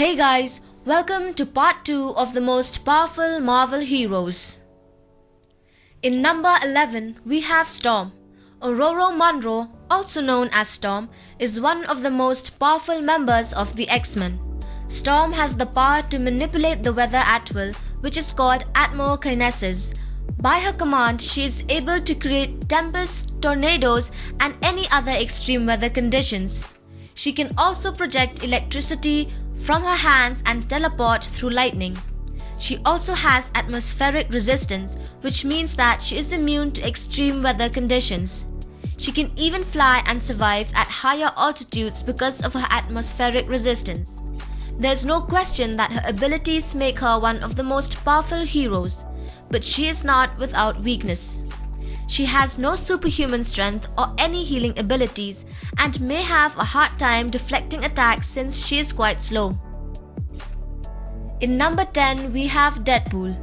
Hey guys, welcome to part 2 of the most powerful Marvel heroes. In number 11, we have Storm. Aurora Monroe, also known as Storm, is one of the most powerful members of the X-Men. Storm has the power to manipulate the weather at will, which is called atmokinesis. By her command, she is able to create tempests, tornadoes, and any other extreme weather conditions. She can also project electricity from her hands and teleport through lightning. She also has atmospheric resistance, which means that she is immune to extreme weather conditions. She can even fly and survive at higher altitudes because of her atmospheric resistance. There's no question that her abilities make her one of the most powerful heroes, but she is not without weakness. She has no superhuman strength or any healing abilities and may have a hard time deflecting attacks since she is quite slow. In number 10, we have Deadpool.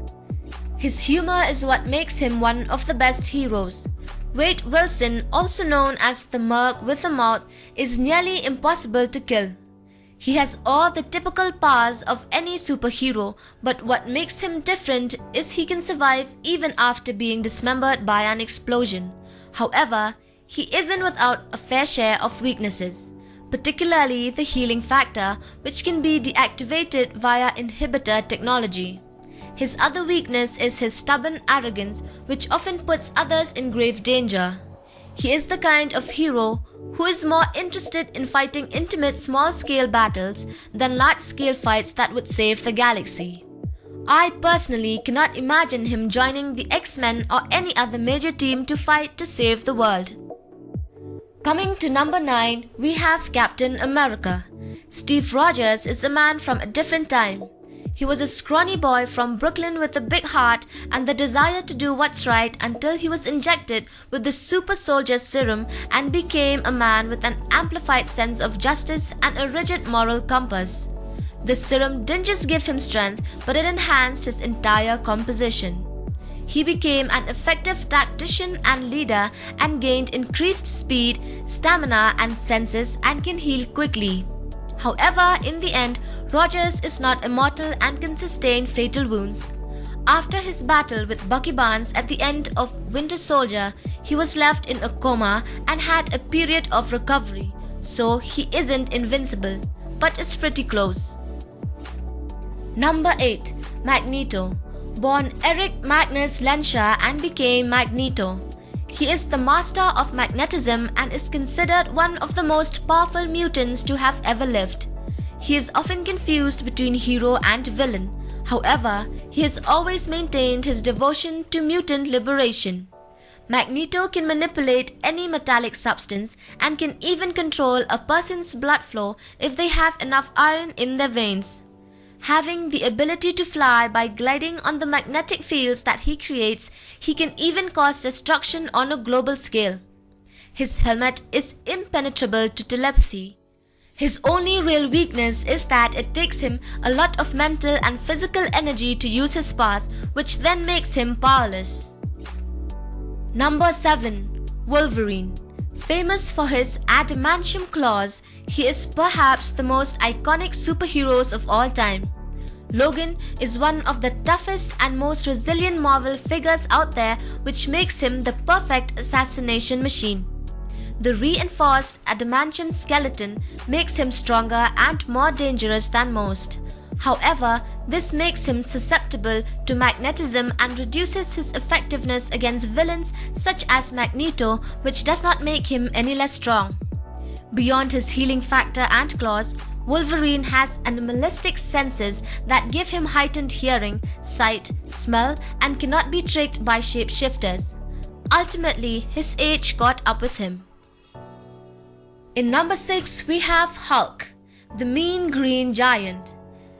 His humor is what makes him one of the best heroes. Wade Wilson, also known as the Merc with a Mouth, is nearly impossible to kill. He has all the typical powers of any superhero, but what makes him different is he can survive even after being dismembered by an explosion. However, he isn't without a fair share of weaknesses, particularly the healing factor, which can be deactivated via inhibitor technology. His other weakness is his stubborn arrogance, which often puts others in grave danger. He is the kind of hero who is more interested in fighting intimate small-scale battles than large-scale fights that would save the galaxy. I personally cannot imagine him joining the X-Men or any other major team to fight to save the world. Coming to number 9, we have Captain America. Steve Rogers is a man from a different time. He was a scrawny boy from Brooklyn with a big heart and the desire to do what's right until he was injected with the super soldier serum and became a man with an amplified sense of justice and a rigid moral compass. The serum didn't just give him strength, but it enhanced his entire composition. He became an effective tactician and leader and gained increased speed, stamina and senses and can heal quickly. However, in the end, Rogers is not immortal and can sustain fatal wounds. After his battle with Bucky Barnes at the end of Winter Soldier, he was left in a coma and had a period of recovery, so he isn't invincible, but is pretty close. Number 8. Magneto. Born Eric Magnus Lenscher and became Magneto. He is the master of magnetism and is considered one of the most powerful mutants to have ever lived. He is often confused between hero and villain. However, he has always maintained his devotion to mutant liberation. Magneto can manipulate any metallic substance and can even control a person's blood flow if they have enough iron in their veins. Having the ability to fly by gliding on the magnetic fields that he creates, he can even cause destruction on a global scale. His helmet is impenetrable to telepathy. His only real weakness is that it takes him a lot of mental and physical energy to use his powers, which then makes him powerless. Number 7. Wolverine. Famous for his adamantium claws, he is perhaps the most iconic superheroes of all time. Logan is one of the toughest and most resilient Marvel figures out there, which makes him the perfect assassination machine. The reinforced adamantium skeleton makes him stronger and more dangerous than most. However, this makes him susceptible to magnetism and reduces his effectiveness against villains such as Magneto, which does not make him any less strong. Beyond his healing factor and claws, Wolverine has animalistic senses that give him heightened hearing, sight, smell, and cannot be tricked by shapeshifters. Ultimately, his age caught up with him. In number 6, we have Hulk, the mean green giant.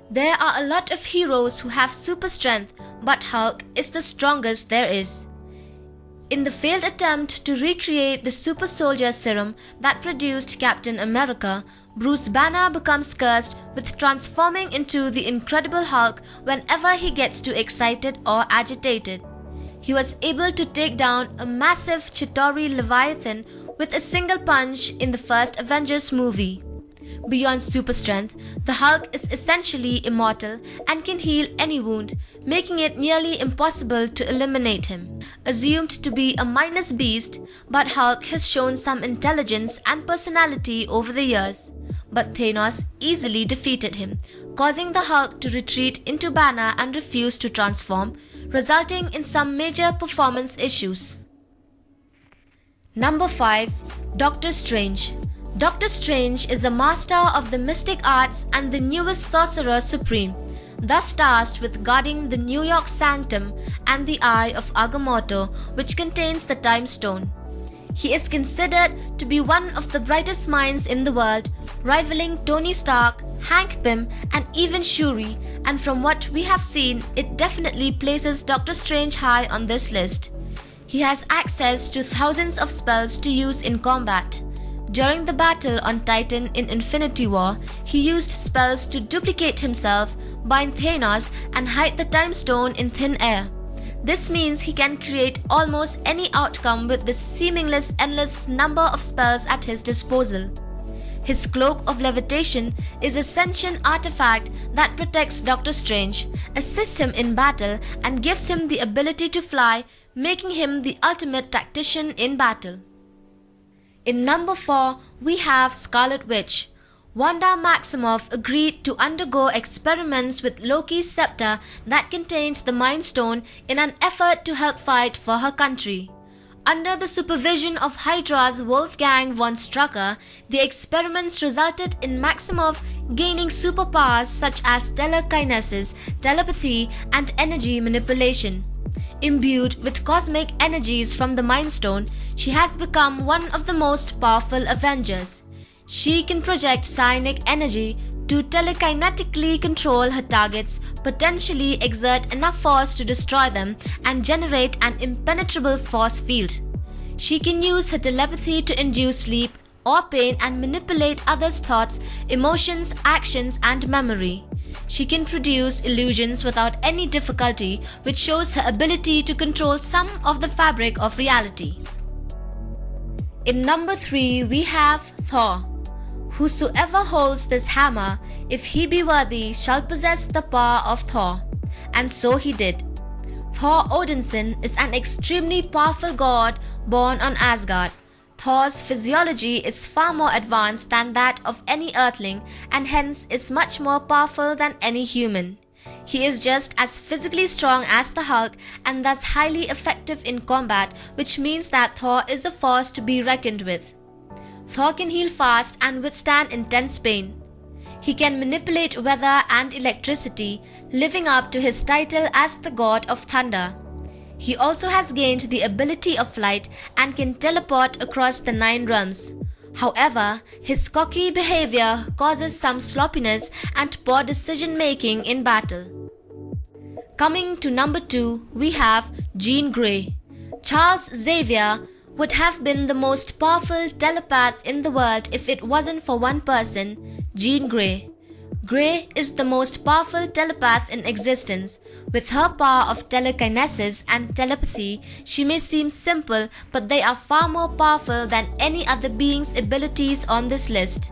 There are a lot of heroes who have super strength, but Hulk is the strongest there is. In the failed attempt to recreate the super soldier serum that produced Captain America, Bruce Banner becomes cursed with transforming into the Incredible Hulk whenever he gets too excited or agitated. He was able to take down a massive Chitauri Leviathan with a single punch in the first Avengers movie. beyond super strength, the Hulk is essentially immortal and can heal any wound, making it nearly impossible to eliminate him. Assumed to be a mindless beast, but Hulk has shown some intelligence and personality over the years. But Thanos easily defeated him, causing the Hulk to retreat into Banner and refuse to transform, resulting in some major performance issues. Number 5. Doctor Strange. Doctor Strange is a master of the mystic arts and the newest sorcerer supreme, thus tasked with guarding the New York Sanctum and the Eye of Agamotto, which contains the Time Stone. He is considered to be one of the brightest minds in the world, rivaling Tony Stark, Hank Pym, and even Shuri, and from what we have seen, it definitely places Doctor Strange high on this list. He has access to thousands of spells to use in combat. During the battle on Titan in Infinity War, he used spells to duplicate himself, bind Thanos, and hide the Time Stone in thin air. This means he can create almost any outcome with this seemingly endless number of spells at his disposal. His Cloak of Levitation is a sentient artifact that protects Doctor Strange, assists him in battle, and gives him the ability to fly, making him the ultimate tactician in battle. In number 4, we have Scarlet Witch. Wanda Maximoff agreed to undergo experiments with Loki's scepter that contains the Mind Stone in an effort to help fight for her country. Under the supervision of Hydra's Wolfgang von Strucker, the experiments resulted in Maximoff gaining superpowers such as telekinesis, telepathy, and energy manipulation. Imbued with cosmic energies from the Mind Stone, she has become one of the most powerful Avengers. She can project psionic energy to telekinetically control her targets, potentially exert enough force to destroy them, and generate an impenetrable force field. She can use her telepathy to induce sleep or pain and manipulate others' thoughts, emotions, actions, and memory. She can produce illusions without any difficulty, which shows her ability to control some of the fabric of reality. In number 3, we have Thor. Whosoever holds this hammer, if he be worthy, shall possess the power of Thor. And so he did. Thor Odinson is an extremely powerful god born on Asgard. Thor's physiology is far more advanced than that of any earthling and hence is much more powerful than any human. He is just as physically strong as the Hulk and thus highly effective in combat, which means that Thor is a force to be reckoned with. Thor can heal fast and withstand intense pain. He can manipulate weather and electricity, living up to his title as the God of Thunder. He also has gained the ability of flight and can teleport across the 9 realms. However, his cocky behavior causes some sloppiness and poor decision making in battle. Coming to number 2, we have Jean Grey. Charles Xavier would have been the most powerful telepath in the world if it wasn't for one person, Jean Grey. Grey is the most powerful telepath in existence. With her power of telekinesis and telepathy, she may seem simple, but they are far more powerful than any other being's abilities on this list.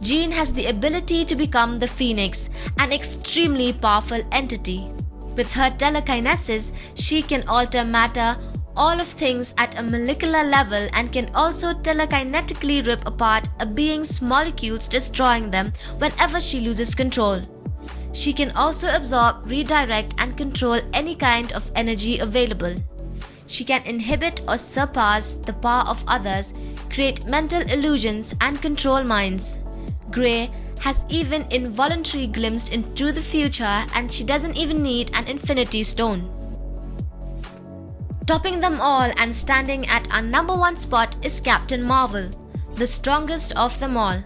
Jean has the ability to become the Phoenix, an extremely powerful entity. With her telekinesis, she can alter matter, all of things at a molecular level, and can also telekinetically rip apart a being's molecules, destroying them whenever she loses control. She can also absorb, redirect, and control any kind of energy available. She can inhibit or surpass the power of others, create mental illusions, and control minds. Grey has even involuntarily glimpsed into the future, and she doesn't even need an Infinity Stone. Topping them all and standing at our number 1 spot is Captain Marvel, the strongest of them all.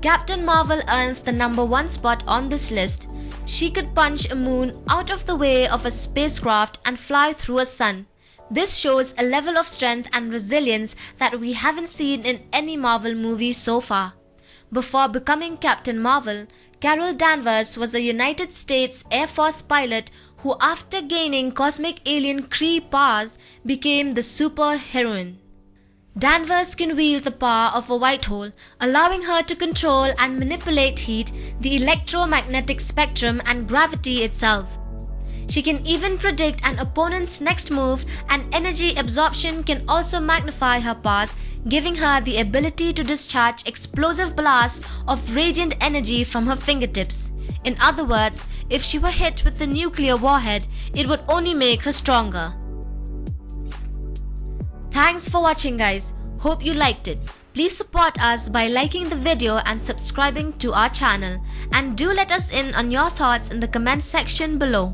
Captain Marvel earns the number 1 spot on this list. She could punch a moon out of the way of a spacecraft and fly through a sun. This shows a level of strength and resilience that we haven't seen in any Marvel movie so far. Before becoming Captain Marvel, Carol Danvers was a United States Air Force pilot who, after gaining cosmic alien Kree powers, became the superheroine. Danvers can wield the power of a white hole, allowing her to control and manipulate heat, the electromagnetic spectrum, and gravity itself. She can even predict an opponent's next move, and energy absorption can also magnify her powers, giving her the ability to discharge explosive blasts of radiant energy from her fingertips. In other words, if she were hit with a nuclear warhead, it would only make her stronger. Thanks for watching, guys. Hope you liked it. Please support us by liking the video and subscribing to our channel. And do let us in on your thoughts in the comment section below.